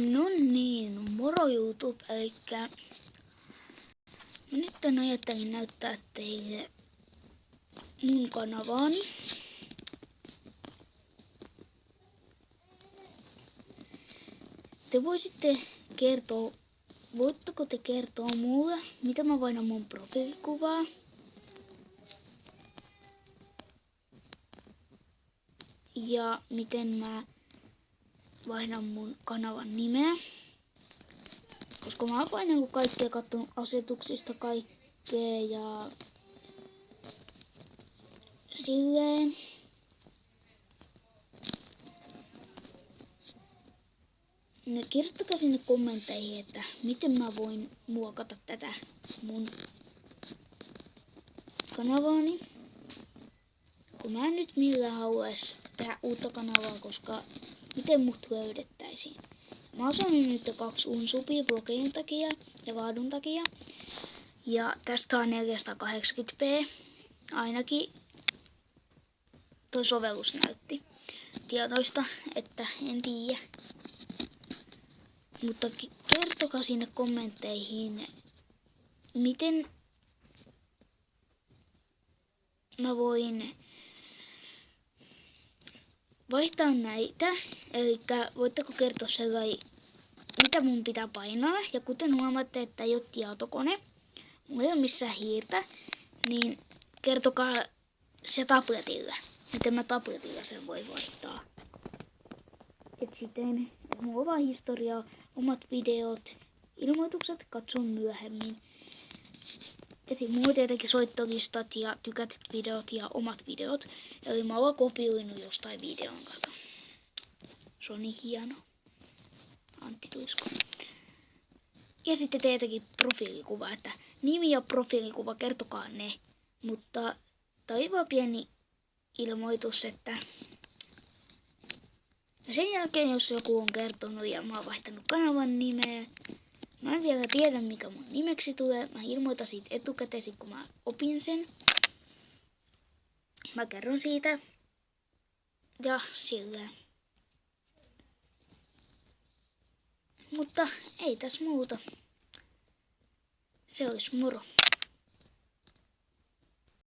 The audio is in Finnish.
No niin, moro YouTube, elikkä mä nyt ajattelin näyttää teille mun kanavaani. Te voisitte kertoa, voitteko te kertoa mulle, mitä mä vaihdan mun profiilikuvaa? Ja miten mä vaihdan mun kanavan nimeä. Koska mä oon vain kaikkea katsonut asetuksista kaikkea ja silleen. Kirjoittakaa sinne kommentteihin, että miten mä voin muokata tätä mun kanavaani. Kun mä en nyt millään haluais tehdä uutta kanavaa, koska miten mut löydettäisiin. Mä oon saanut nyt 2 unsupia blogien takia ja laadun takia. Ja tästä on 480p. Ainakin toi sovellus näytti tiedoista, että en tiedä. Mutta kertokaa sinne kommentteihin, miten mä voin vaihtaa näitä. Eli voitteko kertoa sellainen, mitä mun pitää painaa. Ja kuten huomaatte, että ei ole tietokone, mulla ei ole missään hiirtä, niin kertokaa se tabletilla. Miten mä tabletilla sen voi vaihtaa. Et siten, että mulla on vaan historiaa, omat videot, ilmoitukset katson myöhemmin. Ja mulla on tietenkin soittolistat ja tykätyt videot ja omat videot. Eli mä oon kopioinut jostain videon, kato. Se on niin hieno. Antti Tuisko. Ja sitten tietenkin profiilikuva, että nimi ja profiilikuva, kertokaa ne. Mutta toi on vaan pieni ilmoitus, että sen jälkeen, jos joku on kertonut ja mä oon vaihtanut kanavan nimeä, mä en vielä tiedä, mikä mun nimeksi tulee. Mä ilmoitan siitä etukäteen, kun mä opin sen. Mä kerron siitä. Ja silleen. Mutta ei tässä muuta. Se olisi moro.